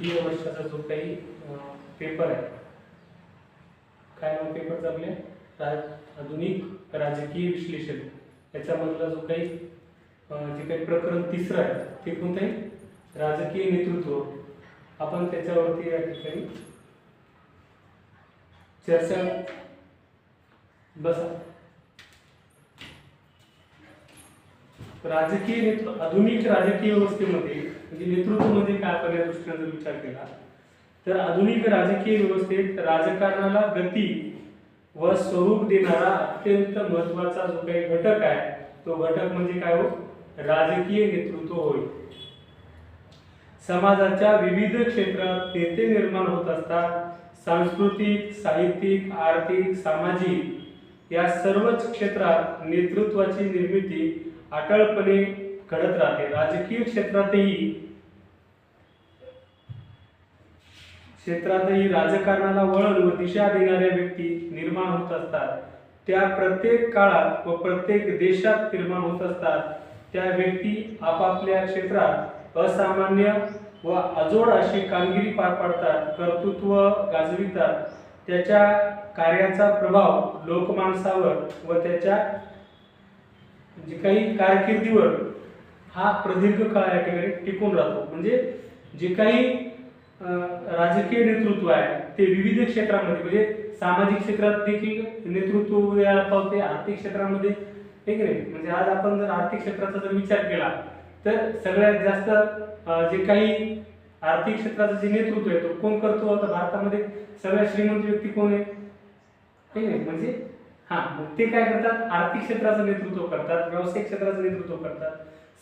तृतीय वर्षाचा जो काही पेपर आहे, काय नाव पेपरचं आपल्या आधुनिक राजकीय विश्लेषण, याच्यामधला जो काही जे काही प्रकरण तिसरं आहे ते कोणतं आहे, राजकीय नेतृत्व. आपण त्याच्यावरती या ठिकाणी चर्चा बसा. राजकीय नेतृत्व, आधुनिक राजकीय व्यवस्थेमध्ये म्हणजे नेतृत्व म्हणजे काय, आपण या दृष्टीने जर विचार केला तर आधुनिक राजकीय व्यवस्थेत राजकारणाला गती व स्वरूप देणारा अत्यंत महत्त्वाचा जो काही घटक आहे तो घटक म्हणजे काय हो, राजकीय नेतृत्व होय. समाजाच्या विविध क्षेत्रात नेते निर्माण होत असतात. सांस्कृतिक, साहित्यिक, आर्थिक, सामाजिक या सर्वच क्षेत्रात नेतृत्वाची निर्मिती अटळपणे घडत राहते. राजकीय क्षेत्रातही राजकारणाला वळण व दिशा देणाऱ्या व्यक्ती निर्माण होत असतात. त्या प्रत्येक काळात व प्रत्येक देशात निर्माण होत असतात. त्या व्यक्ती आपापल्या क्षेत्रात असामान्य व अजोड अशी कामगिरी पार पाडतात, कर्तृत्व गाजवितात. त्याच्या कार्याचा प्रभाव लोकमानसावर व त्याच्या जे काही कारकिर्दीवर हा प्रदीर्घ काळ या ठिकाणी टिकून राहतो. म्हणजे जे काही राजकीय नेतृत्व आहे ते विविध क्षेत्रामध्ये, म्हणजे सामाजिक क्षेत्रात देखील नेतृत्व उदयाला पावते, आर्थिक क्षेत्रामध्ये, ठीक आहे. म्हणजे आज आपण जर आर्थिक क्षेत्राचा जर विचार केला तर सगळ्यात जास्त जे काही आर्थिक क्षेत्राचं जे नेतृत्व आहे तो कोण करतो, आता भारतामध्ये सगळ्यात श्रीमंत व्यक्ती कोण आहे, ठीक आहे. म्हणजे मग ते काय करतात, आर्थिक क्षेत्राचं नेतृत्व करतात, व्यावसायिक क्षेत्राचं नेतृत्व करतात.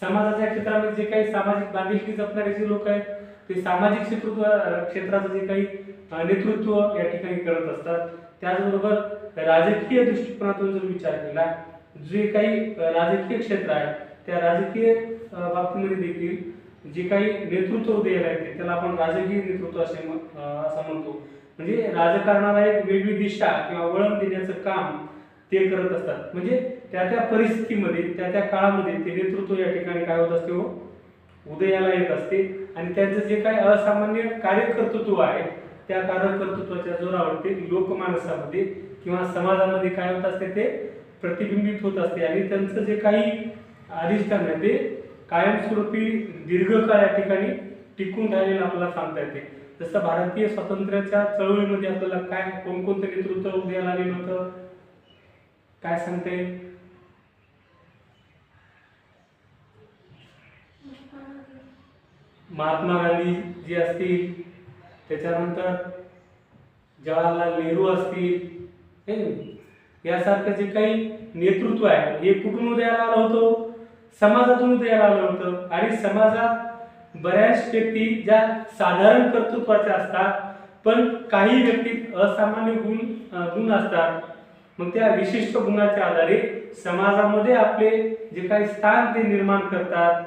समाजाच्या क्षेत्रामध्ये जे काही सामाजिक बांधिलकी जपणारे जे लोक आहेत ते सामाजिक क्षेत्राचं जे काही नेतृत्व या ठिकाणी करत असतात. त्याचबरोबर राजकीय दृष्टिकोनातून जर विचार केला, जे काही राजकीय क्षेत्र आहे त्या राजकीय बाबतीमध्ये देखील जे काही नेतृत्व उदयाला येते त्याला आपण राजकीय नेतृत्व असं म्हणतो. म्हणजे राजकारणाला एक वेगळी दिशा किंवा वळण देण्याचं काम ते करत असतात. म्हणजे त्या परिस्थितीमध्ये त्या काळामध्ये ते नेतृत्व या ठिकाणी काय होत असते, उदयाला येत असते. आणि त्यांचं जे काही असामान्य कार्यकर्तृत्व आहे त्या कार्यकर्तृत्वाच्या जोरावर ते लोकमानसामध्ये किंवा समाजामध्ये काय होत असते, ते प्रतिबिंबित होत असते. आणि त्यांचं जे काही अधिष्ठान आहे ते कायमस्वरूपी दीर्घकाळ या ठिकाणी टिकून राहिलेलं आपल्याला सांगता येते. जसं भारतीय स्वातंत्र्याच्या चळवळीमध्ये आपल्याला काय कोणकोणतं नेतृत्व उदयाला आलेलं होतं, काय सांगता येईल? महात्मा गांधी जी असतील, त्याच्यानंतर जवाहरलाल नेहरू असतील, यासारखं जे काही नेतृत्व आहे हे कुठून उदयाला आलं होतं, समाजातून उदयाला आलं होतं. आणि समाजात बऱ्याच व्यक्ती ज्या साधारण कर्तृत्वाच्या असतात पण काही व्यक्तीत असामान्य गुण असतात. मग त्या विशिष्ट गुणाच्या आधारे समाजामध्ये आपले जे काही स्थान ते निर्माण करतात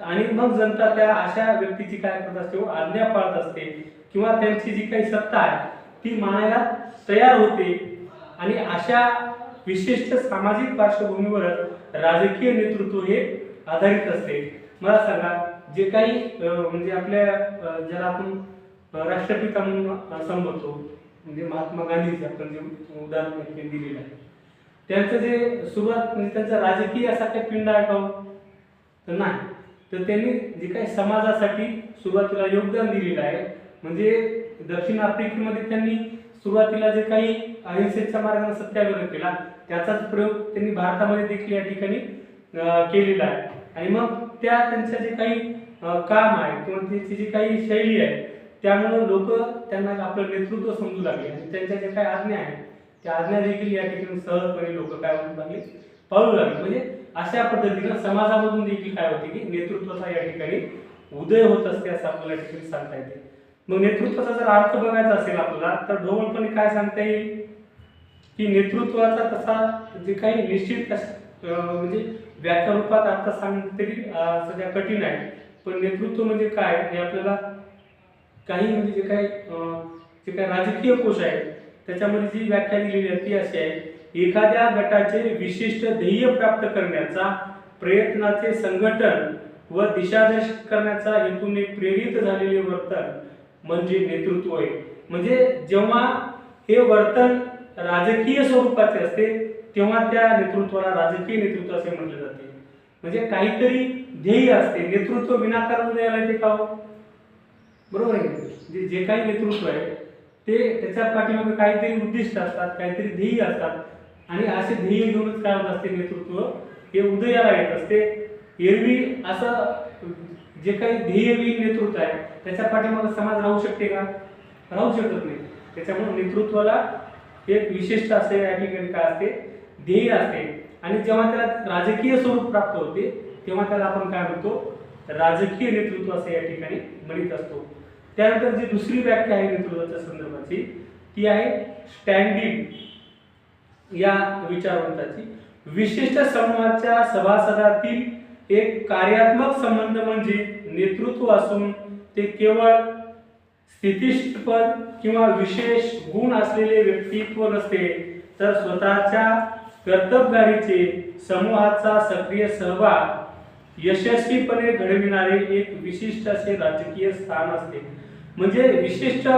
आणि मग जनता त्या अशा व्यक्तीची काय करत असते, आज्ञा पाळत असते किंवा त्यांची जी काही सत्ता आहे ती मानायला तयार होते. आणि अशा विशिष्ट सामाजिक पार्श्वभूमीवर राजकीय नेतृत्व हे आधारित असते. मला सांगा, जे काही म्हणजे आपल्या ज्याला आपण राष्ट्रपिता म्हणून संबोधतो, म्हणजे महात्मा गांधीजी आपण जे उदाहरण दिलेलं आहे, त्यांचं जे सुरुवात म्हणजे त्यांचा राजकीय असा काही पिंड आहे का, तर नाही. तर त्यांनी जे काही समाजासाठी सुरुवातीला योगदान दिलेलं आहे. म्हणजे दक्षिण आफ्रिकेमध्ये त्यांनी सुरुवातीला जे काही अहिंसेच्या मार्गाने सत्याग्रह केला त्याचाच प्रयोग त्यांनी भारतामध्ये देखील या ठिकाणी केलेला आहे. आणि मग त्यांच्या जे काही काम आहे किंवा त्यांची जी काही शैली आहे त्यामुळे लोक त्यांना आपलं नेतृत्व समजू लागले आणि त्यांच्या ज्या काही आज्ञा आहेत त्या आज्ञा देखील या ठिकाणी सहजपणे लोक काय होऊ लागले, पाळू लागले. म्हणजे अशा पद्धतीनं समाजामधून देखील काय होते की नेतृत्वाचा या ठिकाणी उदय होत असते असं आपल्याला या ठिकाणी सांगता येते. मग नेतृत्वाचा जर अर्थ बघायचा असेल आपल्याला तर ढोबळपणे काय सांगता येईल की नेतृत्वाचा तसा जे काही निश्चित म्हणजे व्याख्या रूपात अर्थ सांगणे तरी सध्या कठीण आहे. पण नेतृत्व म्हणजे काय हे आपल्याला काही म्हणजे जे काही राजकीय कोश आहे त्याच्यामध्ये जी व्याख्या दिलेली आहे ती अशी आहे, एखाद्या गटाचे विशिष्ट ध्येय प्राप्त करण्याचा प्रयत्नाचे संघटन व दिशादर्शन करण्याचा हेतूने प्रेरित झालेले वर्तन म्हणजे नेतृत्व आहे. म्हणजे जेव्हा हे वर्तन राजकीय स्वरूपाचे असते तेव्हा त्या नेतृत्वाला राजकीय नेतृत्व असे म्हटले जाते. म्हणजे काहीतरी ध्येय असते. नेतृत्व विनाकारण द्यायला येते का हो? बरोबर आहे. जे काही नेतृत्व आहे ते त्याच्या पाठीमागे काहीतरी उद्दिष्ट असतात, काहीतरी ध्येय असतात आणि असे ध्येय घेऊनच काय होत असते नेतृत्व हे उदयाला येत असते. एरवी असं जे काही ध्येयविहीन नेतृत्व आहे त्याच्या पाठीमागे समाज राहू शकते का? राहू शकत नाही. त्याच्यामुळे नेतृत्वाला एक विशिष्ट असे या ठिकाणी काय असते ध्येय असते आणि जेव्हा त्याला राजकीय स्वरूप प्राप्त होते तेव्हा त्याला आपण काय म्हणतो राजकीय नेतृत्व असे या ठिकाणी म्हणत असतो. त्यानंतर जी दुसरी व्याख्या आहे नेतृत्वाच्या संदर्भाची ती आहे स्टँडिंग या विचारवंताची. विशिष्ट समूहाच्या सभासदातील एक कार्यात्मक संबंध म्हणजे नेतृत्व असून ते केवळ स्थितिपद किंवा विशेष गुण असलेले व्यक्तित्व नसते तर स्वतःच्या कर्तबगारीचे समूहाचा सक्रिय सहभाग यशस्वीपणे घडविणारे एक विशिष्ट असे राजकीय स्थान असते. म्हणजे विशिष्ट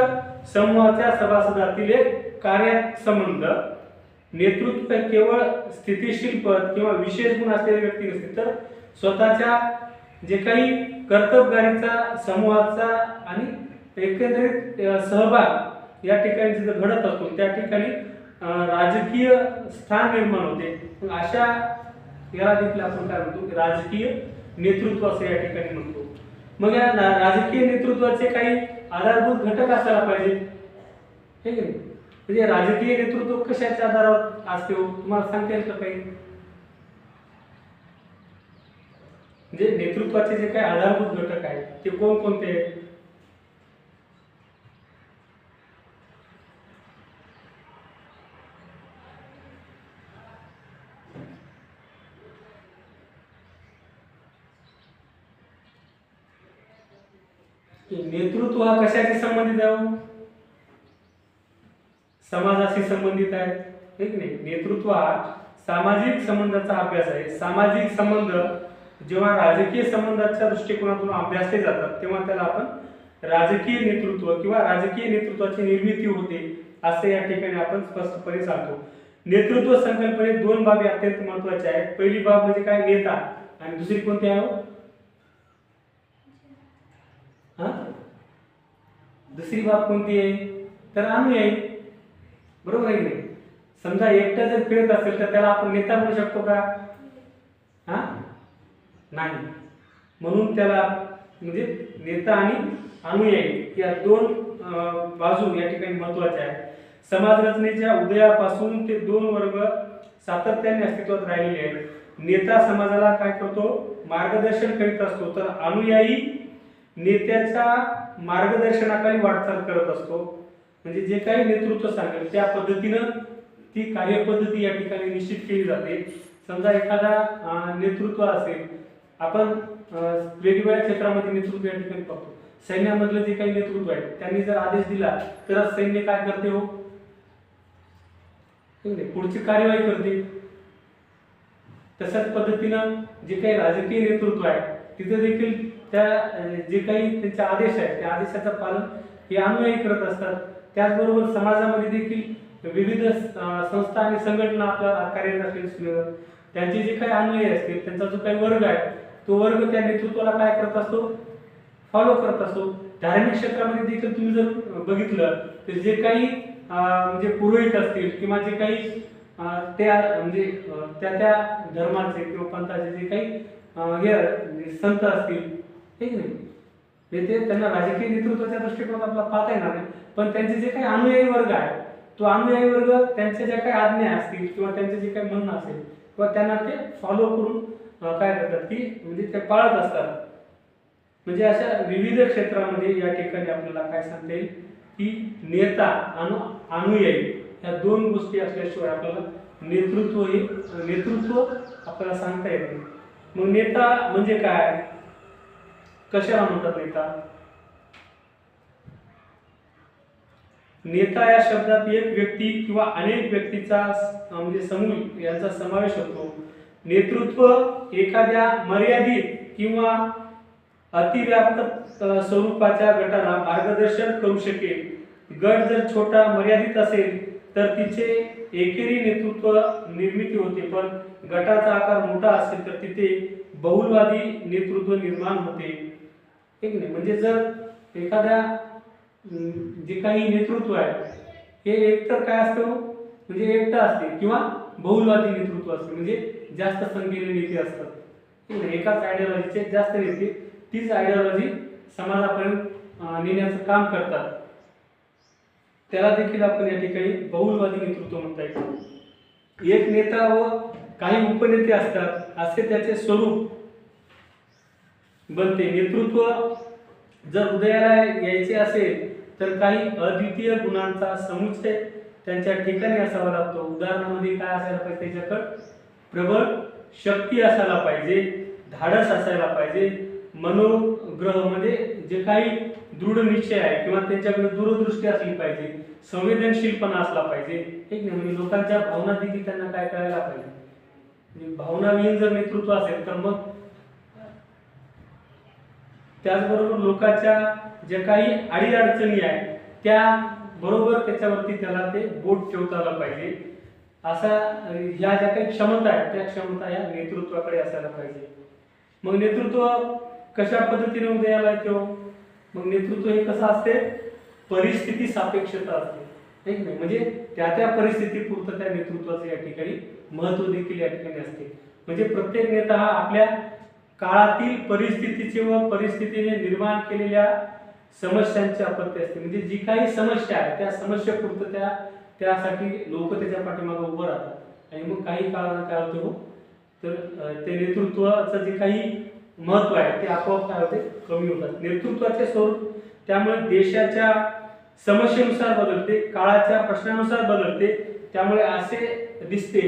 समूहाच्या सभासदातील एक कार्यसंबंध नेतृत्व केवळ स्थितिशील पद किंवा विशेष गुण असलेले व्यक्ती नसते तर स्वतःच्या जे काही कर्तबगारीचा समूहाचा आणि एकंदरीत सहभाग या ठिकाणी जिथं घडत असतो त्या ठिकाणी राजकीय स्थान निर्माण होते. अशा याला देखील आपण काय म्हणतो राजकीय नेतृत्व असे या ठिकाणी म्हणतो. मग या राजकीय नेतृत्वाचे काही आधारभूत घटक असायला पाहिजे. ठीक आहे. म्हणजे राजकीय नेतृत्व कशाच्या आधारावर असते तुम्हाला सांगता येईल का काही? म्हणजे नेतृत्वाचे जे काही आधारभूत घटक आहेत ते कोणकोणते आहेत? नेतृत्व हा कशाशी संबंधित आहे? समाजाशी संबंधित आहे. ठीक नाही. नेतृत्व हा सामाजिक संबंधाचा अभ्यास आहे. सामाजिक संबंध जेव्हा राजकीय संबंधाच्या दृष्टिकोनातून अभ्यासले जातात तेव्हा त्याला आपण राजकीय नेतृत्व किंवा राजकीय नेतृत्वाची निर्मिती होते असे या ठिकाणी आपण स्पष्टपणे सांगतो. नेतृत्व संकल्पनेत दोन बाबी अत्यंत महत्त्वाच्या आहेत. पहिली बाब म्हणजे काय नेता आणि दुसरी कोणती आहे? दुसरी बाब कोणती आहे तर अनुयायी. बरोबर आहे की नाही? समजा एकटा जर फिरत असेल तर त्याला आपण नेता म्हणू शकतो का? नाही. म्हणून त्याला म्हणजे नेता आणि अनुयायी या दोन बाजू या ठिकाणी महत्त्वाच्या आहेत. समाज रचनेच्या उदयापासून ते दोन वर्ग सातत्याने अस्तित्वात राहिलेले आहेत. नेता समाजाला काय करतो मार्गदर्शन करीत असतो तर अनुयायी नेत्याच्या मार्गदर्शनाखाली वाटचाल करत असतो. म्हणजे जे काही नेतृत्व सांगेल त्या पद्धतीनं ती कार्यपद्धती या ठिकाणी निश्चित केली जाते. समजा एखादा नेतृत्व असेल आपण वेगवेगळ्या क्षेत्रामध्ये नेतृत्व या ठिकाणी पाहतो. सैन्यामधलं जे काही नेतृत्व आहे त्यांनी जर आदेश दिला तर सैन्य काय करते हो पुढची कार्यवाही करते. तशाच पद्धतीनं जे काही राजकीय नेतृत्व आहे तिथे देखील त्या जे काही त्यांचे आदेश आहेत त्या आदेशाचं पालन हे अनुयायी करत असतात. त्याचबरोबर समाजामध्ये देखील विविध संस्था आणि संघटना आपल्या कार्यरत असलेल्या त्यांचे जे काही अनुयायी असतील त्यांचा जो काही वर्ग आहे तो वर्ग त्या नेतृत्वाला काय करत असतो फॉलो करत असतो. धार्मिक क्षेत्रामध्ये देखील तुम्ही जर बघितलं तर जे काही म्हणजे पुरोहित असतील किंवा जे काही त्या म्हणजे त्या धर्माचे किंवा पंथाचे जे काही हे संत असतील ठीक नाही ते त्यांना राजकीय नेतृत्वाच्या दृष्टिकोनात आपला पाहता येणार नाही. पण त्यांचे जे काही अनुयायी वर्ग आहे तो अनुयायी वर्ग त्यांच्या ज्या काही आज्ञा असतील किंवा त्यांचे जे काही म्हणणं असेल किंवा त्यांना ते फॉलो करून काय करतात की म्हणजे ते पाळत असतात. म्हणजे अशा विविध क्षेत्रामध्ये या ठिकाणी आपल्याला काय सांगता येईल की नेता आणि अनुयायी या दोन गोष्टी असल्याशिवाय आपल्याला नेतृत्व आपल्याला सांगता येत नाही. मग नेता म्हणजे काय कशाला म्हणतात नेता? नेता या शब्दात एक व्यक्ती किंवा अनेक व्यक्तीचा म्हणजे समूह यांचा समावेश होतो. नेतृत्व एखाद्या मर्यादित किंवा अतिव्याप्त स्वरूपाच्या गटाला मार्गदर्शन करू शकेल. गट जर छोटा मर्यादित असेल तर तिचे एकेरी नेतृत्व निर्मिती होते, पण गटाचा आकार मोठा असेल तर तिथे बहुलवादी नेतृत्व निर्माण होते. ठीक नाही, म्हणजे जर एखाद्या जे काही नेतृत्व आहे हे एकतर काय असतं म्हणजे एकटा असते किंवा बहुलवादी नेतृत्व असते, म्हणजे जास्त संख्येने नेते असतात. ठीक आहे, एकाच आयडिओलॉजीचे जास्त नेते तीच आयडिओलॉजी समाजापर्यंत नेण्याचं काम करतात. त्याला देखील आपण या ठिकाणी बहुलवादी नेतृत्व म्हणता येईल. एक नेता व काही उपनेते असतात असे त्याचे स्वरूप बनते. नेतृत्व जर उदयाला यायचे असेल तर काही अद्वितीय गुणांचा समुच्चय त्यांच्या ठिकाणी असावा लागतो. उदाहरणामध्ये काय असायला पाहिजे, त्याच्याकडे प्रबळ शक्ती असायला पाहिजे, धाडस असायला पाहिजे, मनोग्रह म्हणजे जे काही दृढ निश्चय आहे किंवा त्यांच्याकडे दूरदृष्टी असली पाहिजे, संवेदनशीलपणा असला पाहिजे. ठीक नाही, म्हणजे लोकांच्या भावना देखील त्यांना काय कळायला पाहिजे. म्हणजे भावनाविहीन जर नेतृत्व असेल तर मग त्याचबरोबर लोकांच्या ज्या काही अडीअडचणी आहेत त्या बरोबर त्याच्यावरती त्याला ते बोट ठेवता आलं पाहिजे. असा ह्या ज्या काही क्षमता आहेत त्या क्षमता या नेतृत्वाकडे असायला पाहिजे. मग नेतृत्व कशा पद्धतीने उदयाला येतो, मग नेतृत्व हे कसं असते, परिस्थिती सापेक्षता असते. ठीक नाही, म्हणजे त्या परिस्थितीपुरतं त्या नेतृत्वाचं या ठिकाणी महत्त्व देखील या ठिकाणी असते. म्हणजे प्रत्येक नेता हा आपल्या काळातील परिस्थितीचे व परिस्थितीने निर्माण केलेल्या समस्यांचे अपत्य असते. म्हणजे जी काही समस्या आहे त्या समस्येपुरतं त्यासाठी लोक त्याच्या पाठीमागे उभं राहतात आणि मग काही काळानं काय होतं तर ते नेतृत्वाचं जे काही महत्त्व आहे ते आपोआप काय होते कमी होतात. नेतृत्वाचे स्वरूप त्यामुळे देशाच्या समस्येनुसार बदलते, काळाच्या प्रश्नानुसार बदलते. त्यामुळे असे दिसते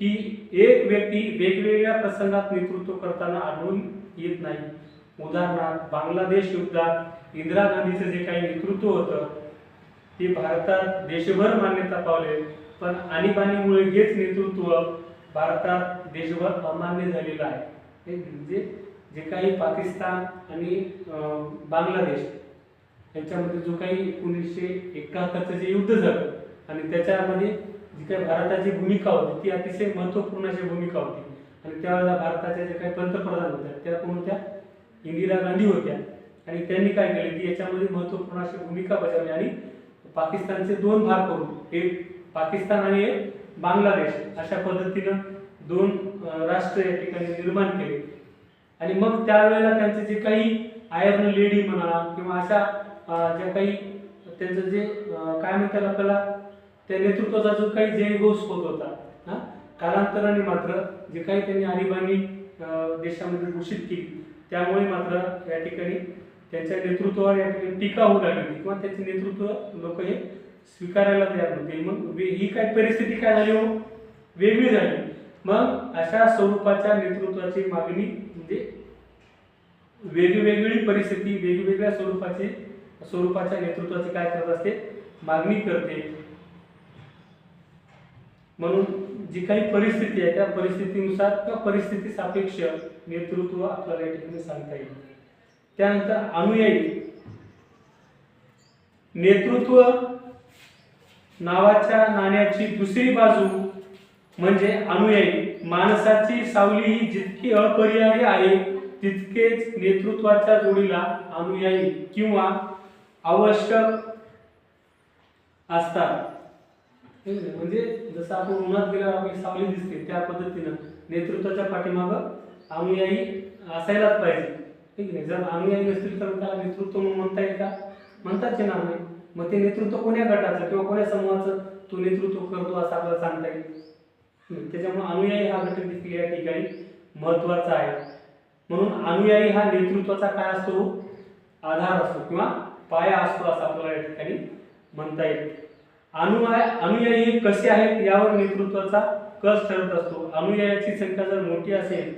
की एक व्यक्ती वेगवेगळ्या प्रसंगात नेतृत्व करताना आढळून येत नाही. उदाहरणार्थ बांगलादेश युद्धात इंदिरा गांधीचं जे काही नेतृत्व होतं ते भारतात देशभर मान्यता पावले, पण आणीबाणीमुळे हेच नेतृत्व भारतात देशभर अमान्य झालेलं आहे. हे म्हणजे जे काही पाकिस्तान आणि बांगलादेश यांच्यामध्ये जो काही 1971चं जे युद्ध झालं आणि त्याच्यामध्ये जी काही भारताची भूमिका होती ती अतिशय महत्त्वपूर्ण अशी भूमिका होती. आणि त्यावेळेला भारताच्या जे काही पंतप्रधान होत्या त्या कोण होत्या, इंदिरा गांधी होत्या. आणि त्यांनी काय केले की याच्यामध्ये महत्त्वपूर्ण अशी भूमिका बजावली आणि पाकिस्तानचे दोन भाग करून एक पाकिस्तान आणि एक बांगलादेश अशा पद्धतीनं दोन राष्ट्र या ठिकाणी निर्माण केले. आणि मग त्यावेळेला त्यांचे जे काही आयर्न लेडी म्हणा किंवा अशा ज्या काही त्यांचं जे काय म्हणतात आपल्याला त्या नेतृत्वाचा जो काही जयघोष होत होता, कालांतराने मात्र जे काही त्यांनी आणीबाणी देशामध्ये घोषित केली त्यामुळे मात्र या ठिकाणी त्यांच्या नेतृत्वावर या ठिकाणी टीका होऊ लागली होती किंवा त्यांचे नेतृत्व लोक हे स्वीकारायला तयार नव्हते. मग ही काय परिस्थिती काय झाली हो वेगळी झाली. मग अशा स्वरूपाच्या नेतृत्वाची मागणी म्हणजे वेगवेगळी परिस्थिती वेगवेगळ्या स्वरूपाच्या नेतृत्वाची काय करत असते मागणी करते. म्हणून जी काही परिस्थिती आहे त्या परिस्थितीनुसार किंवा परिस्थिती सापेक्ष नेतृत्व आपल्याला या ठिकाणी सांगता येईल. त्यानंतर अनुयायी नेतृत्व नावाच्या नाण्याची दुसरी बाजू म्हणजे अनुयायी. माणसाची सावली ही जितकी अपरिहार्य आहे तितकेच नेतृत्वाच्या जोडीला अनुयायी किंवा आवश्यक असतात. म्हणजे जसं आपण उन्हात गेल्यावर आपली सावली दिसते त्या पद्धतीनं नेतृत्वाच्या पाठीमागं अनुयायी असायलाच पाहिजे. ठीक आहे, जर अनुयायी नसतील तर त्याला नेतृत्व म्हणता येईल का, म्हणताच येणार नाही. मग ते नेतृत्व कोण्या गटाचं किंवा कोण्या समूहाचं तो नेतृत्व करतो असं आपल्याला सांगता येईल. त्याच्यामुळे अनुयायी हा घटक देखील या ठिकाणी महत्त्वाचा आहे. म्हणून अनुयायी हा नेतृत्वाचा काय असतो आधार असतो किंवा पाया असतो असं आपल्याला या ठिकाणी म्हणता येईल. अनुयायी कसे आहेत यावर नेतृत्वाचा कस ठरत असतो. अनुयायाची संख्या जर मोठी असेल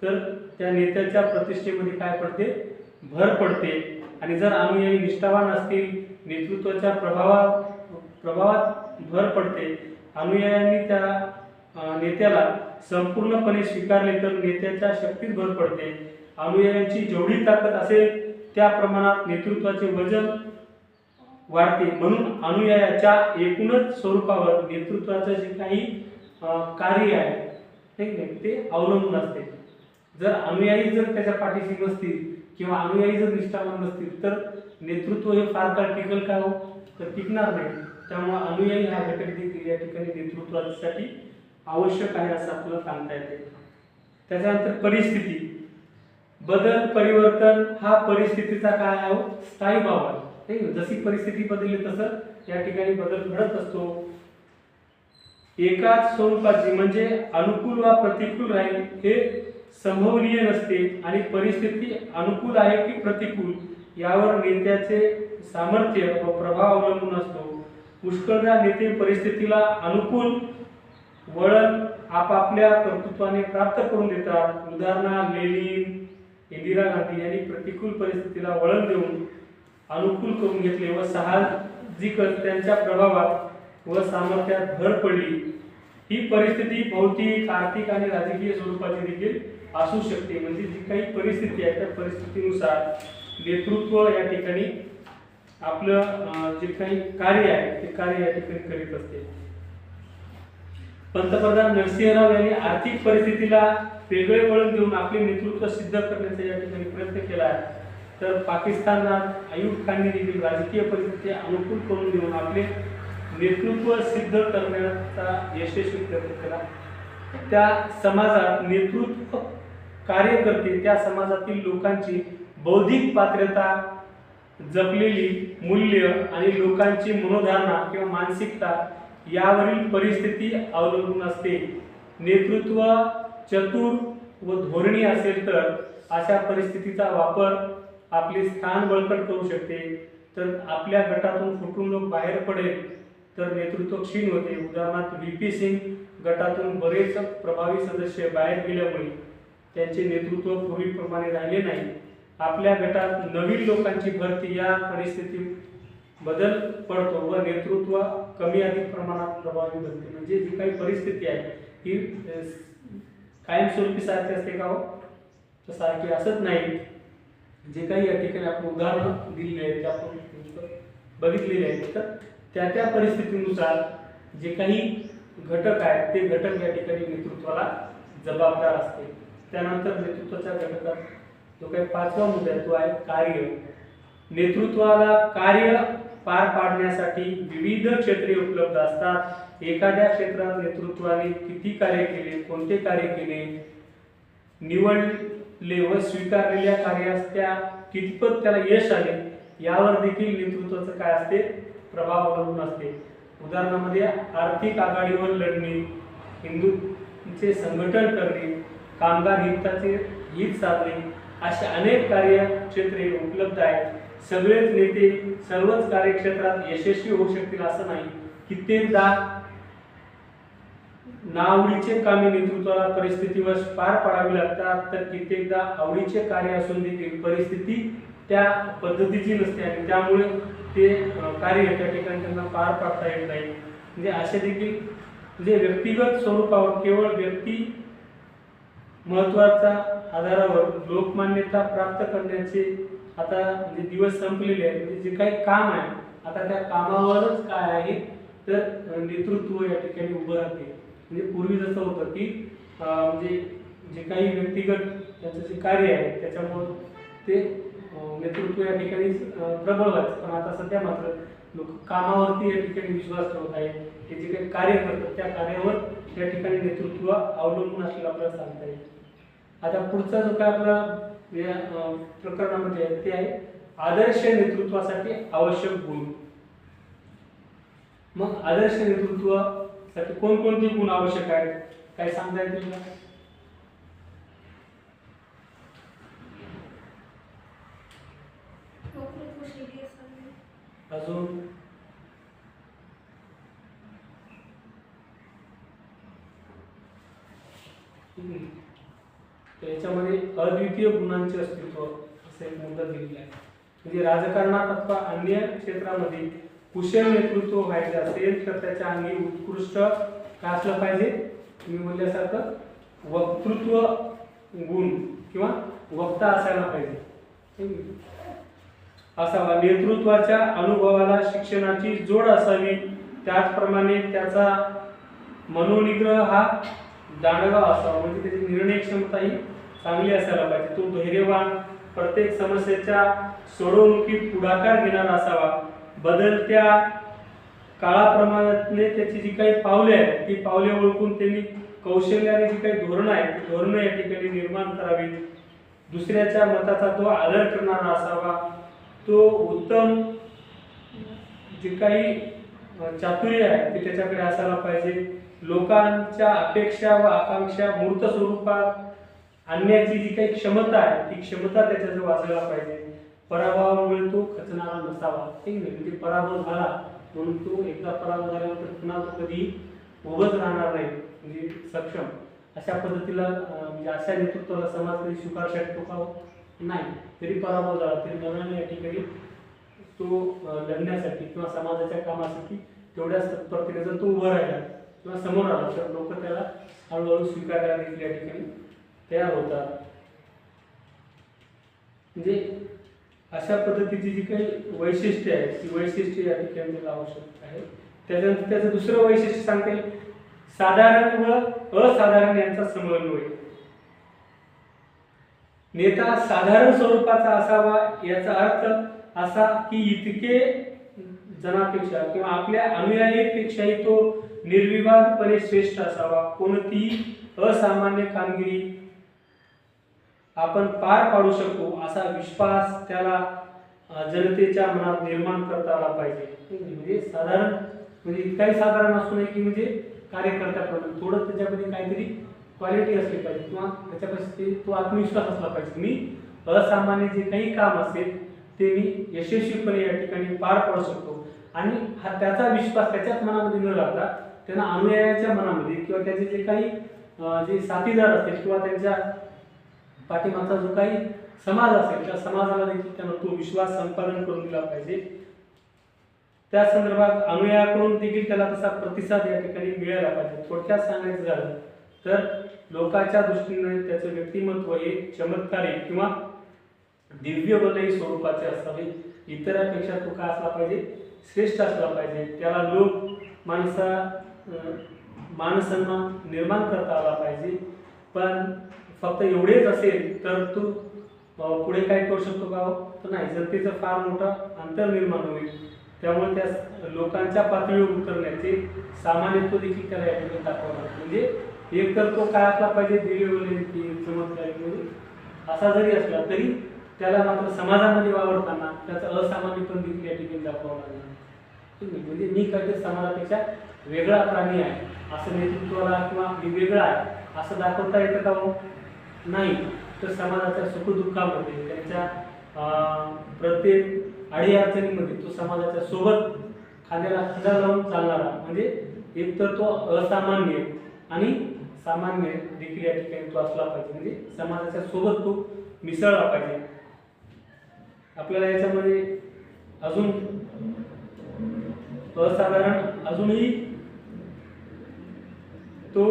तर त्या नेत्याच्या प्रतिष्ठेमध्ये काय पडते भर पडते. आणि जर अनुयायी निष्ठावान असतील नेतृत्वाच्या प्रभावात भर पडते. अनुयायांनी त्या नेत्याला संपूर्णपणे स्वीकारले तर नेत्याच्या शक्तीत भर पडते. अनुयायांची जेवढी ताकद असेल त्या प्रमाणात नेतृत्वाचे वजन वाढते, म्हणून अनुयायाच्या एकूणच स्वरूपावर नेतृत्वाचं जे काही कार्य आहे ठीक आहे ते अवलंबून असते. जर अनुयायी जर त्याच्या पाठीशी नसतील किंवा अनुयायी जर निष्ठावान नसतील तर नेतृत्व हे फार काळ टिकल का हो, तर टिकणार नाही. त्यामुळे अनुयायी हा घटक देखील या ठिकाणी नेतृत्वासाठी आवश्यक आहे असं आपल्याला सांगता येते. त्याच्यानंतर परिस्थिती, बदल परिवर्तन हा परिस्थितीचा काय आहे, स्थायी भाव आहे. ठीक आहे, जशी परिस्थिती बदलली तसं या ठिकाणी बदल घडत असतो. एकाच स्वरूपाची म्हणजे अनुकूल वा प्रतिकूल राहील हे संभवनीय नसते आणि परिस्थिती अनुकूल आहे की प्रतिकूल यावर नेत्याचे सामर्थ्य व प्रभाव अवलंबून असतो. पुष्कळदा नेते परिस्थितीला अनुकूल वळण आपापल्या कर्तृत्वाने प्राप्त करून देतात. उदाहरणार्थ लेनिन, इंदिरा गांधी यांनी प्रतिकूल परिस्थितीला वळण देऊन अनुकूल करून घेतले व साहजिकच त्यांच्या प्रभावात व सामर्थ्यात भर पडली. ही परिस्थिती भौतिक, आर्थिक आणि राजकीय स्वरूपाची देखील असू शकते. म्हणजे जी काही परिस्थिती आहे त्या परिस्थितीनुसार नेतृत्व या ठिकाणी आपलं जे काही कार्य आहे ते कार्य या ठिकाणी करीत असते. पंतप्रधान नरसिंहराव यांनी आर्थिक परिस्थितीला वेगळे वळण देऊन आपले नेतृत्व सिद्ध करण्याचा या ठिकाणी प्रयत्न केला आहे. तर पाकिस्तानात अयूब खानने देखील राजकीय परिस्थिती अनुकूल करून देऊन आपले नेतृत्व सिद्ध करण्याचा यशस्वी प्रयत्न केला. त्या समाजात नेतृत्व कार्य करते त्या समाजातील लोकांची बौद्धिक पात्रता, जपलेली मूल्य आणि लोकांची मनोधारणा किंवा मानसिकता यावरील परिस्थिती अवलंबून असते. नेतृत्व चतुर व धोरणी असेल तर अशा परिस्थितीचा वापर आपले स्थान बळकट करू शकते. तर आपल्या गटातून फुटून लोक बाहेर पडेल तर नेतृत्व क्षीण होते. उदाहरणार्थ व्ही.पी. सिंग गटातून बरेच प्रभावी सदस्य बाहेर गेल्यामुळे त्यांचे नेतृत्व पूर्वीप्रमाणे राहिले नाही. आपल्या गटात नवीन लोकांची भरती या परिस्थितीत बदल पडतो व नेतृत्व कमी अधिक प्रमाणात प्रभावी बनते. म्हणजे जी काही परिस्थिती आहे ही कायमस्वरूपी सारखी असते का हो, तर सारखी असत नाही. जे काही या ठिकाणी आपण उदाहरण दिलेले आहेत ते आपण बघितलेले आहेत तर त्या त्या परिस्थितीनुसार जे काही घटक आहेत ते घटक या ठिकाणी नेतृत्वाला जबाबदार असते. त्यानंतर नेतृत्वाच्या घटकात जो काही पाचवा मुद्दा आहे तो आहे कार्य. नेतृत्वाला कार्य पार पाडण्यासाठी विविध क्षेत्रे उपलब्ध असतात. एखाद्या क्षेत्रात नेतृत्वाने किती कार्य केले, कोणते कार्य केले, निवडले व स्वीकारलेल्या कार्यास त्या कितपत त्याला यश आले यावर देखील नेतृत्वाचं काय असते, प्रभाव अवलंबून असते. उदाहरणामध्ये आर्थिक आघाडीवर लढणे, हिंदूंचे संघटन करणे, कामगार हित साधणे असे अनेक कार्यक्षेत्रे उपलब्ध आहेत. सगळेच नेते सर्वच कार्यक्षेत्रात यशस्वी होऊ शकतील असं नाही. कित्येकदा नावडीचे कामे नेतृत्वाला परिस्थितीवर पार पाडावी लागतात तर कित्येकदा आवडीचे कार्य असून देखील परिस्थिती त्या पद्धतीची नसते आणि त्यामुळे ते कार्य त्या ठिकाणी त्यांना पार पाडता येत नाही. म्हणजे असे देखील म्हणजे व्यक्तिगत स्वरूपावर केवळ व्यक्ती महत्वाच्या आधारावर लोकमान्यता प्राप्त करण्याचे आता म्हणजे दिवस संपलेले आहेत. म्हणजे जे काही काम आहे आता त्या कामावरच काय आहे तर नेतृत्व या ठिकाणी उभं राहते. म्हणजे पूर्वी जसं होतं की म्हणजे जे काही व्यक्तिगत त्याचं जे कार्य आहे त्याच्यामुळे ते नेतृत्व या ठिकाणी प्रबळ व्हायचं. पण आता सध्या मात्र लोक कामावरती या ठिकाणी विश्वास ठेवत आहे. ते जे काही कार्य करतात त्या कार्यावर या ठिकाणी नेतृत्व अवलंबून असलेलं आपल्याला सांगता येईल. आता पुढचा जो काय आपला या प्रकरणामध्ये आहे ते आहे आदर्श नेतृत्वासाठी आवश्यक गुण. मग आदर्श नेतृत्वासाठी कोणकोणते गुण आवश्यक आहेत काय सांगता येतील का? अजून याच्यामध्ये अद्वितीय गुणांचे अस्तित्व असे एक मुद्दा दिलेला आहे. म्हणजे राजकारणात अथवा अन्य क्षेत्रामध्ये कुशल नेतृत्व व्हायचे असेल तर त्याच्या अंगी उत्कृष्ट काय असलं पाहिजे, तुम्ही म्हणल्यासारखं वक्तृत्व गुण किंवा वक्ता असायला पाहिजे असावा, नेतृत्वाच्या अनुभवाला शिक्षणाची जोड असावी, त्याचप्रमाणे त्याचा मनोनिग्रह हा दांडगा असावा, म्हणजे त्याची निर्णय क्षमता ही चांगली असायला पाहिजे, तो धैर्यवान, प्रत्येक समस्येच्या सोडवणुकीत पुढाकार घेणारा असावा, बदलत्या काळाप्रमाणे त्याची जी काही पावले आहेत ती पावले ओळखून त्यांनी कौशल्याने जी काही धोरणं आहेत ती धोरणं या ठिकाणी निर्माण करावी, दुसऱ्याच्या मताचा तो आदर करणारा असावा, तो उत्तम जे काही चातुर्य आहे ते त्याच्याकडे असायला पाहिजे, लोकांच्या अपेक्षा व आकांक्षा मूर्त स्वरूपात आणण्याची जी काही क्षमता आहे ती क्षमता त्याच्याजवळ असायला पाहिजे, पराभवामुळे तो खचणारा नसावा, ठीक आहे, म्हणजे पराभव झाला म्हणून तो एकदा पराभव झाल्यानंतर पुन्हा तो कधी उभंच राहणार नाही, म्हणजे सक्षम अशा पद्धतीला म्हणजे अशा नेतृत्वाला समाज कधी स्वीकार शकतो का? नाही, तरी पराभव झाला तरी नव्याने या ठिकाणी तो लढण्यासाठी किंवा समाजाच्या कामासाठी तेवढ्याच तत्परतेने जर तो उभं राहिला किंवा समोर आला तर लोक त्याला हळूहळू स्वीकारायला देखील या ठिकाणी तयार होतात, म्हणजे अशा पद्धतीची जी काही वैशिष्ट्ये आहेत ती वैशिष्ट्ये या ठिकाणी आवश्यक आहे. त्याच्यानंतर त्याचं दुसरं वैशिष्ट्य सांगते साधारण व असाधारण यांचा समन्वय. नेता साधारण स्वरूपाचा असावा याचा अर्थ असा की इतके जणांपेक्षा किंवा आपल्या अनुयायीपेक्षाही तो निर्विवादपणे श्रेष्ठ असावा, कोणतीही असामान्य कामगिरी आपण पार पाडू शकतो असा विश्वास त्याला जनतेच्या मनात निर्माण करता आला पाहिजे, म्हणजे साधारण म्हणजे इतकाही साधारण असू नये की म्हणजे कार्यकर्त्याप्रमाणे थोडं त्याच्यामध्ये काहीतरी क्वालिटी असली पाहिजे किंवा त्याच्यापाशी तो आत्मविश्वास असला पाहिजे, मी असामान्य जे काही काम असेल ते मी यशस्वीपणे या ठिकाणी पार पाडू शकतो, आणि हा त्याचा विश्वास त्याच्याच मनामध्ये न राहता त्यांना अनुयायाच्या मनामध्ये किंवा त्याचे जे काही जे साथीदार असतील किंवा त्यांच्या पाठीमागचा जो काही समाज असेल त्या समाजाला देखील त्यांना तो विश्वास संपादन करून दिला पाहिजे. त्या संदर्भात अनुयायाकडून देखील त्याला तसा प्रतिसाद या ठिकाणी मिळाला पाहिजे. थोडक्यात सांगायचं झालं तर लोकांच्या दृष्टीने त्याचं व्यक्तिमत्व हे चमत्कारिक किंवा दिव्यबलही स्वरूपाचे असावे, इतरांपेक्षा तो काय असला पाहिजे, श्रेष्ठ असला पाहिजे, त्याला लोक मानसन्मान निर्माण करता आला पाहिजे. पण फक्त एवढेच असेल तर तू पुढे काय करू शकतो का? तर नाही, जनतेचं फार मोठा अंतर निर्माण होईल, त्यामुळे त्या लोकांच्या पातळीवर उतरण्याचे सामान्यत्व देखील त्याला या ठिकाणी दाखवावं लागतं. म्हणजे एक तर तो काय असला पाहिजे, दिव्यबल चमत्कारिक असा जरी असला तरी त्याला मात्र समाजामध्ये वावरताना त्याचं असामान्यपण देखील या ठिकाणी दाखवावं लागणार, म्हणजे मी काहीतरी समाजापेक्षा वेगळा प्राणी आहे असं नेतृत्वाला किंवा मी वेगळा आहे असं दाखवता येतं का? हो नाही. तर समाजाच्या सुखदुःखामध्ये त्यांच्या प्रत्येक अडीअडचणीमध्ये तो समाजाच्या सोबत खांद्याला खांदा लावून चालणारा, म्हणजे एक तर तो असामान्य आणि सामान्य देखील या ठिकाणी तो असला पाहिजे, म्हणजे समाजाच्या सोबत तो मिसळला पाहिजे. आपल्याला याच्यामध्ये अजून असाधारण अजूनही तो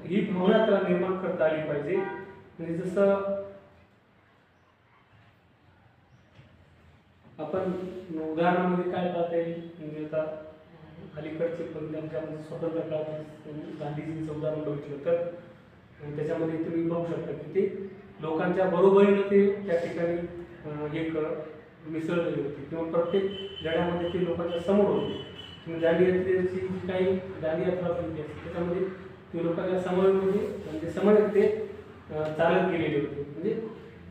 ही भावना त्याला निर्माण करता आली पाहिजे. म्हणजे जसं आपण उदाहरणामध्ये काय पाहता येईल, म्हणजे आता अलीकडचे पंजाबमध्ये स्वतंत्र काळात गांधीजींचं उदाहरण बघितलं तर त्याच्यामध्ये तुम्ही बघू शकता की ते लोकांच्या बरोबरीनं ते त्या ठिकाणी एक मिसळलेली होती किंवा प्रत्येक लढ्यामध्ये ते लोकांच्या समोर होते. तुम्ही दांडी यात्रेची जी काही दांडी यात्रा बनली असते त्याच्यामध्ये ते लोकांच्या म्हणजे समोर ते चालत गेलेले होते, म्हणजे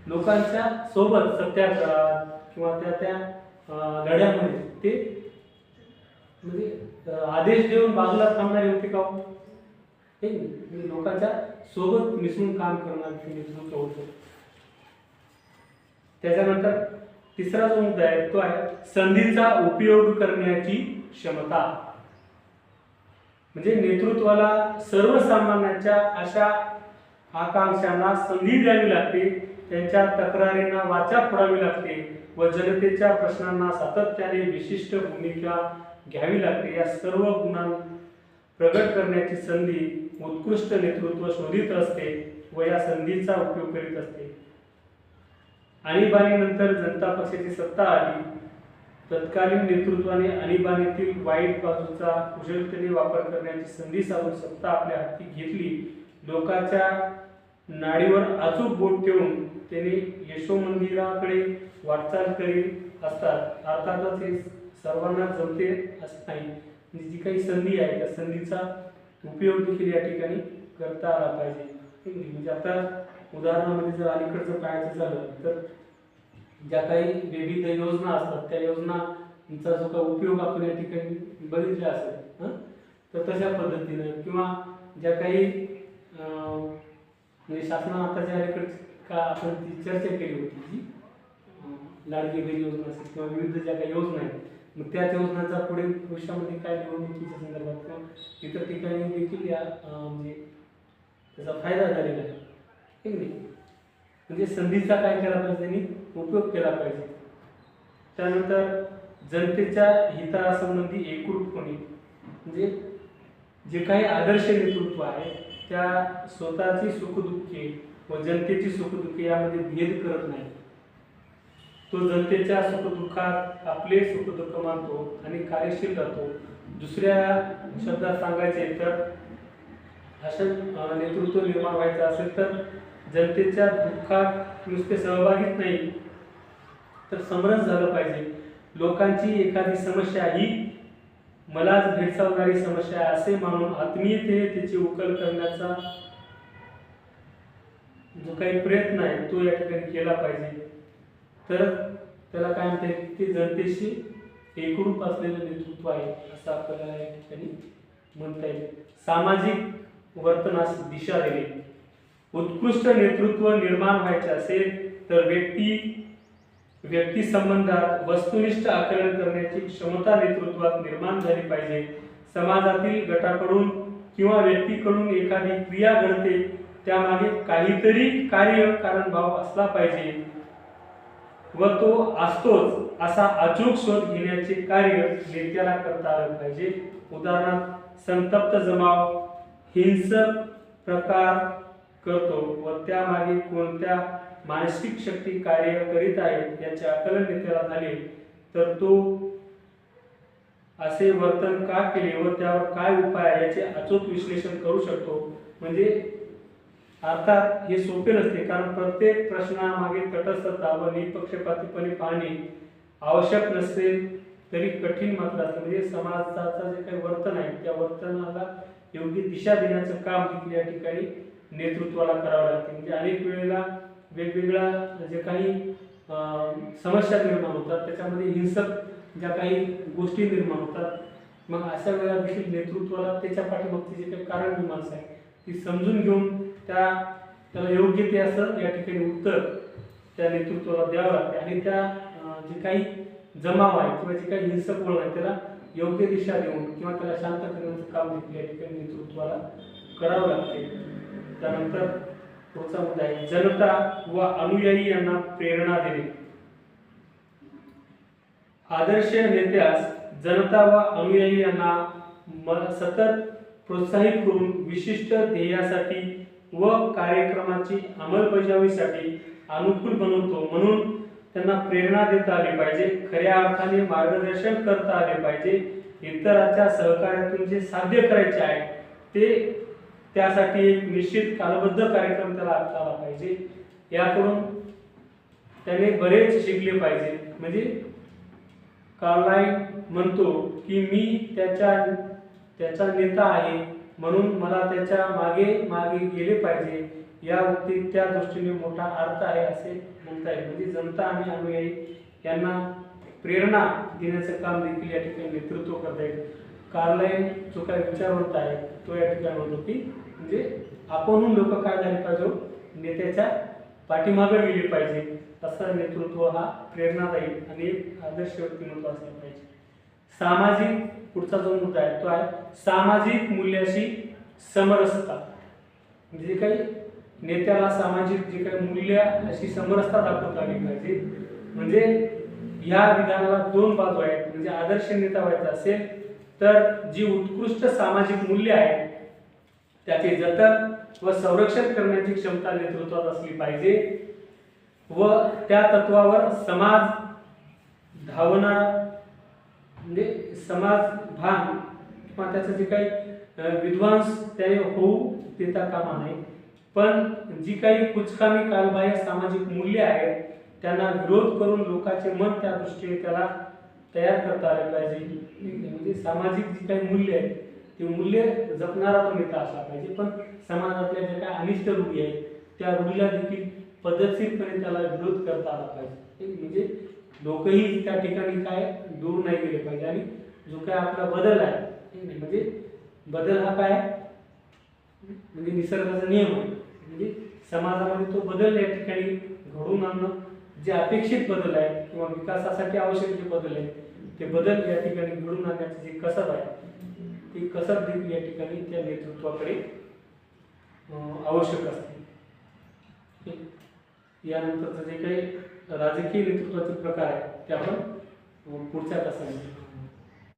लोकांच्या सोबत सत्याग्रहात किंवा त्या लढ्यामध्ये ते म्हणजे आदेश देऊन बाजूला थांबणारे होते का? म्हणजे लोकांच्या सोबत मिसळून काम करणारे नेतृत्व होतं. त्याच्यानंतर तिसरा जो मुद्दा आहे तो आहे संधीचा उपयोग करण्याची क्षमता. म्हणजे नेतृत्वाला सर्वसामान्यांच्या अशा आकांक्षांना संधी द्यावी लागते, त्यांच्या तक्रारींना वाचा फोडावी लागते व जनतेच्या प्रश्नांना सातत्याने विशिष्ट भूमिका घ्यावी लागते. या सर्व गुणांना प्रगट करण्याची संधी उत्कृष्ट नेतृत्व शोधित असते व या संधीचा उपयोग करीत असते. आणीबाणीनंतर जनता पक्षाची सत्ता आली. तत्कालीन नेतृत्वाने आणीबाणीतील वाईट बाजूचा कुशलतेने वापर करण्याची संधी साधून सत्ता आपल्या हाती घेतली. लोकांच्या नाडीवर अचूक बोट ठेवून त्याने यशोमंदिराकडे वाटचाल करीत असतात. अर्थातच हे सर्वांना जमते असं नाही. म्हणजे जी काही संधी आहे त्या संधीचा उपयोग देखील या ठिकाणी करता आला पाहिजे. म्हणजे आता उदाहरणामध्ये जर अलीकडचं पाहायचं झालं तर ज्या काही विविध योजना असतात त्या योजनांचा जो काही उपयोग आपण या ठिकाणी बघितला असेल, तर तशा पद्धतीनं किंवा ज्या काही म्हणजे शासनाने आताच्या अलीकडे का आपण ती चर्चा केली होती जी लाडकी बहीण योजना असेल किंवा विविध ज्या काही योजना आहेत, मग त्या योजनांचा पुढे भविष्यामध्ये काय निवडणुकीच्या संदर्भात किंवा इतर ठिकाणी देखील या म्हणजे त्याचा फायदा झालेला आहे, ठीक नाही. म्हणजे संधीचा काय केला पाहिजे, त्यांनी उपयोग केला पाहिजे. त्यानंतर जनतेच्या हितासंबंधी एकरूप होणे, म्हणजे जे काही आदर्श नेतृत्व आहे त्या स्वतःची सुखदुःखे व जनतेची सुखदुःखे यामध्ये भेद करत नाही. तो जनतेच्या सुखदुःखात आपले सुखदुःख मानतो आणि कार्यशील राहतो. दुसऱ्या शब्दात सांगायचे तर असं नेतृत्व निर्माण व्हायचं असेल तर जनतेच्या दुःखात नुसते सहभागीच नाही तर समरस झालं पाहिजे. लोकांची एखादी समस्या ही मलाच भेडसावणारी समस्या आहे असे मानून आत्मीयतेने त्याची उकल करण्याचा जो काही प्रयत्न आहे तो या ठिकाणी केला पाहिजे. तर त्याला काय म्हणता येईल, ते जनतेशी एकरूप असलेलं नेतृत्व आहे असं आपल्याला या ठिकाणी म्हणता येईल. सामाजिक वर्तनास दिशा देणे, उत्कृष्ट नेतृत्व निर्माण व्हायचे असेल तर व्यक्ती संबंधात वस्तुनिष्ठ आकलन करण्याची क्षमता नेतृत्वात निर्माण झाली पाहिजे. समाजातील गटाकडून किंवा व्यक्तीकडून एखादी क्रिया घडते त्यामागे काहीतरी कार्य कारण भाव असला पाहिजे व तो असतोच असा अचूक शोध घेण्याचे कार्य नेत्याला करता आले पाहिजे. उदाहरणार्थ संतप्त जमाव हिंसक प्रकार करतो व त्यामागे कोणत्या मानसिक शक्ती कार्य करीत आहेत याचे आकलन नेत्याला झाले तर तो असे वर्तन का केले व त्यावर काय उपाय याचे अचूक विश्लेषण करू शकतो. म्हणजे अर्थात हे सोपे नसते, कारण प्रत्येक प्रश्नामागे तटस्थता व निपक्षपातीपणे पाहणे आवश्यक नसते तरी कठीण मात्र असते. म्हणजे समाजाचं जे काही वर्तन आहे त्या वर्तनाला योग्य दिशा देण्याचं काम देखील या ठिकाणी नेतृत्वाला करावं लागते. म्हणजे अनेक वेळेला वेगवेगळ्या जे काही समस्या निर्माण होतात त्याच्यामध्ये हिंसक ज्या काही गोष्टी निर्माण होतात, मग अशा वेळेला देखील नेतृत्वाला त्याच्या पाठीमागचे जे काही कारण मीमांसा आहे ती समजून घेऊन त्याला योग्य ते असं या ठिकाणी उत्तर त्या नेतृत्वाला द्यावं लागते आणि त्या जे काही जमाव आहे किंवा जे काही हिंसक वळण आहे त्याला योग्य दिशा देऊन किंवा त्याला शांत करण्याचं काम देखील या ठिकाणी नेतृत्वाला करावं लागते. त्यानंतर पुढचा मुद्दा आहे जनता व अनुयायी यांना प्रेरणा देणे. आदर्श नेत्यास जनता व अनुयायी यांना सतत प्रोत्साहित करून विशिष्ट ध्येयासाठी व कार्यक्रमाची अंमलबजावणीसाठी अनुकूल बनवतो. म्हणून त्यांना प्रेरणा देता आली पाहिजे, खऱ्या अर्थाने मार्गदर्शन करता आले पाहिजे. इतरांच्या सहकार्यातून जे साध्य करायचे आहे ते त्यासाठी एक निश्चित कालबद्ध कार्यक्रम त्याला आखला पाहिजे. याकडून त्याने बरेच शिकले पाहिजे. म्हणजे कार्लाइल म्हणतो की मी त्याचा नेता आहे म्हणून मला त्याच्या मागे गेले पाहिजे. या उक्तीत त्या दृष्टीने मोठा अर्थ आहे असे म्हणता येईल. म्हणजे जनता आणि अनुयायी यांना प्रेरणा देण्याचं काम देखील या ठिकाणी नेतृत्व करता येईल. कार्लाइल जो काही विचारवंत आहे तो या ठिकाणी म्हणतो की म्हणजे आपणहून लोक काय झाले पाहिजे, नेत्याच्या पाठीमागे गेले पाहिजे. असं नेतृत्व हा प्रेरणादायी आणि आदर्श व्यक्तिमत्व असलं पाहिजे. सामाजिक पुढचा जो मुद्दा आहे तो आहे सामाजिक मूल्याशी समरसता. म्हणजे जे काही नेत्याला सामाजिक जे काही मूल्य अशी समरसता दाखवता आली पाहिजे. म्हणजे या विधानाला दोन बाजू आहेत. म्हणजे आदर्श नेता व्हायचा असेल तर जी उत्कृष्ट सामाजिक मूल्य आहेत त्याचे जतन व संरक्षण करण्याची क्षमता नेतृत्वात असली पाहिजे. व त्या तत्वावर समाज धावणार, म्हणजे समाज भान किंवा त्याचं जे काही विध्वंस त्याने होऊ देता कामा नये. पण जी काही कुचकामी कालबाह्य सामाजिक मूल्य आहेत त्यांना विरोध करून लोकांचे मन त्या दृष्टीने त्याला तयार करता आले पाहिजे. म्हणजे सामाजिक जी काही मूल्य आहेत ते मूल्य जपणारा पण नेता असला पाहिजे. पण समाजातल्या ज्या काही अनिष्ट रूढी आहेत त्या रूढीला देखील पद्धतशीरपणे त्याला विरोध करता आला पाहिजे. म्हणजे लोकही त्या ठिकाणी काय दूर नाही गेले पाहिजे. आणि जो काय आपला बदल आहे म्हणजे बदल हा काय म्हणजे निसर्गाचा नियम आहे. म्हणजे समाजामध्ये तो बदल या ठिकाणी घडवून आणणं, जे अपेक्षित बदल आहे किंवा विकासासाठी आवश्यक जे बदल आहे ते बदल या ठिकाणी घडवून आणण्याची जी कसब आहे ती कसब देखील या ठिकाणी त्या नेतृत्वाकडे आवश्यक असते. यानंतरचं जे काही राजकीय नेतृत्वाचे प्रकार आहेत ते आपण पुढच्या तासामध्ये